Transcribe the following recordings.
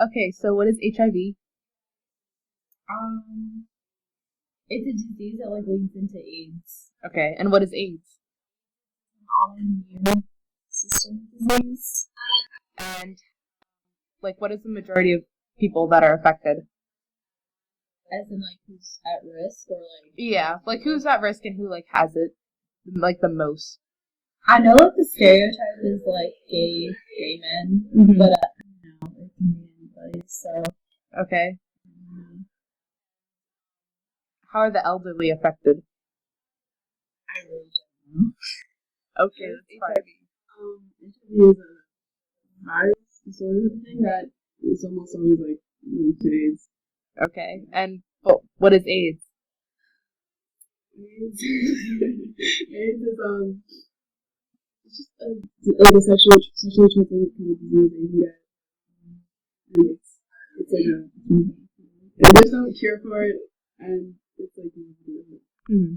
Okay, so what is HIV? Um, it's a disease that like leads into AIDS. Okay, and what is AIDS? Autoimmune system disease. And like, what is the majority of people that are affected? As in like who's at risk or like Yeah, like who's at risk and who like has it like the most? I know that the stereotype is like gay men, Mhm. but I don't know it can be anybody. So Okay, how are the elderly affected? I really don't know. Okay, that's fine. HIV is a virus disorder thing that is almost always like linked to AIDS. Okay, and what is AIDS? AIDS, AIDS is it's just like a sexually transmitted kind of disease that you can get, and it's like a and there's no cure for it, and it's like Hmm.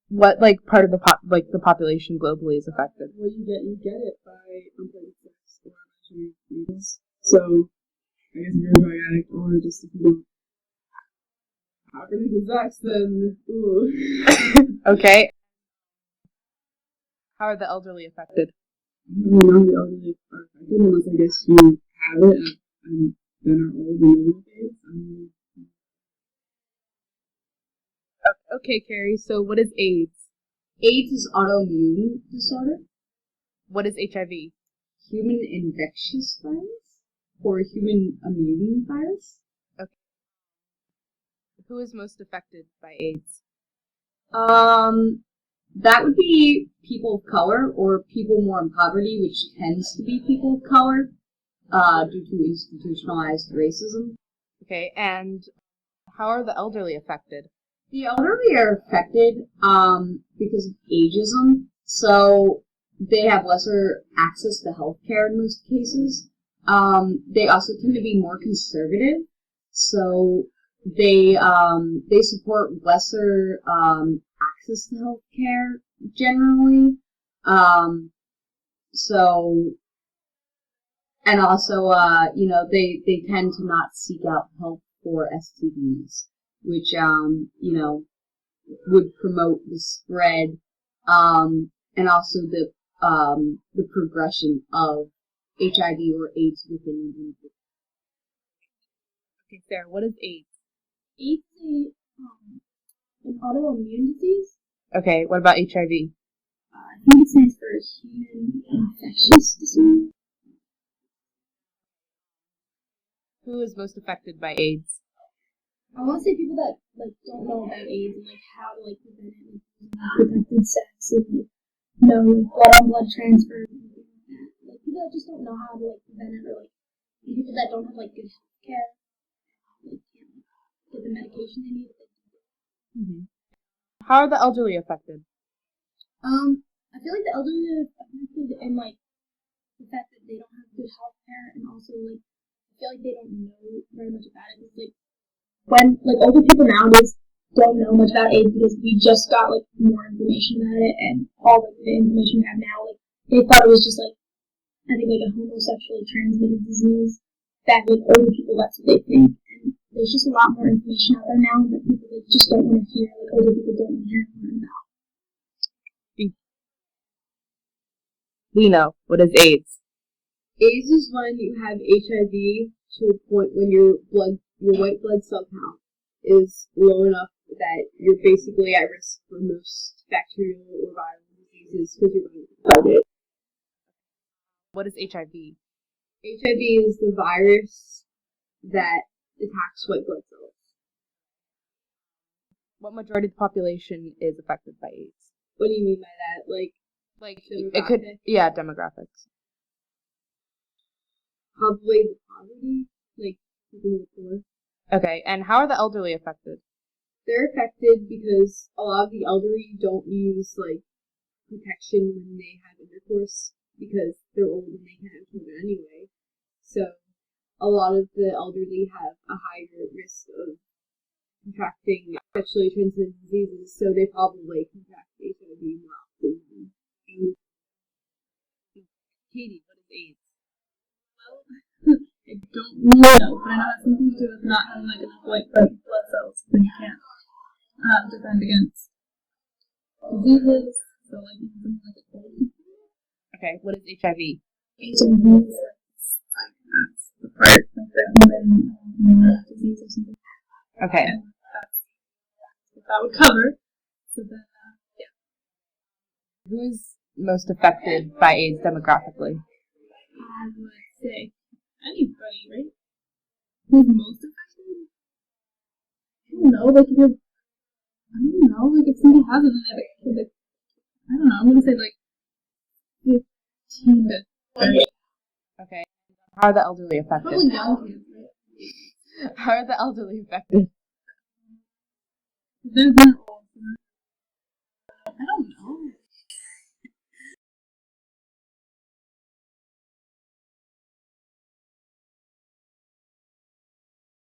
What like part of the population globally is affected? well you get it by unprotected sex or imaginary needles. So I guess if you're a drug addict or just if you don't have unprotected sex, then ooh. Okay. How are the elderly affected? None of the elderly are affected unless I guess you have it and then are old and living with AIDS. Okay, Carrie. So what is AIDS? AIDS is autoimmune disorder, What is HIV? human infectious virus, or human immune virus. Okay. Who is most affected by AIDS? That would be people of color or people more in poverty, which tends to be people of color, due to institutionalized racism. Okay, and how are the elderly affected? The elderly are affected because of ageism, so they have lesser access to healthcare in most cases. They also tend to be more conservative, so they support lesser access to healthcare generally. So and also, they tend to not seek out help for STDs, which would promote the spread, and also the progression of HIV or AIDS within individuals. Okay, Sarah, what is AIDS? AIDS is an autoimmune disease. Okay, what about HIV? I think it stands for human infectious disease. Who is most affected by AIDS? I want to say people that like don't know about AIDS and like how to like prevent it, like protected sex and like like blood on blood transfer, and things like that. Like people that just don't know how to like prevent it, or like people that don't have like good health care, like can't get the medication they need. Mm-hmm. How are the elderly affected? I feel like the elderly are affected in like the fact that they don't have good health care, and also like I feel like they don't know very much about it. It's like when like older people nowadays don't know much about AIDS because we just got like more information about it, and all like, the information we have now, like they thought it was just like I think like a homosexually transmitted disease. That like older people, that's what they think, and there's just a lot more information out there now that people like just don't want to hear. Like older people don't want to hear about. We know. What is AIDS? AIDS is when you have HIV to a point when your white blood cell count is low enough that you're basically at risk for most bacterial or viral diseases because you're going to fight it. What is HIV? HIV is the virus that attacks white blood cells. What majority of the population is affected by AIDS? What do you mean by that? Like It could, yeah, demographics. probably the poverty, like people who are poor. Okay, and how are the elderly affected? They're affected because a lot of the elderly don't use like protection when they have intercourse because they're old and they can't have children anyway. So a lot of the elderly have a higher risk of contracting sexually transmitted diseases, so they probably contract HIV more often. Katie, what is AIDS? Well, I don't really know, but I know it has something to do with not having like enough white blood cells, so you can't defend against diseases. So like even something like a cold. Okay, what is HIV? HIV is like that's the part like the human disease or something. Okay. And that's what that would cover. So then, yeah. Who is most affected by AIDS demographically? I would say anybody, right? Who's most affected? I don't know. Like if you're, I don't know. Like if somebody has it and they have a kid, like, I don't know. I'm gonna say like 15 to 30. Okay. How are the elderly affected? Probably young kids, right? How are the elderly affected? They're old. I don't know.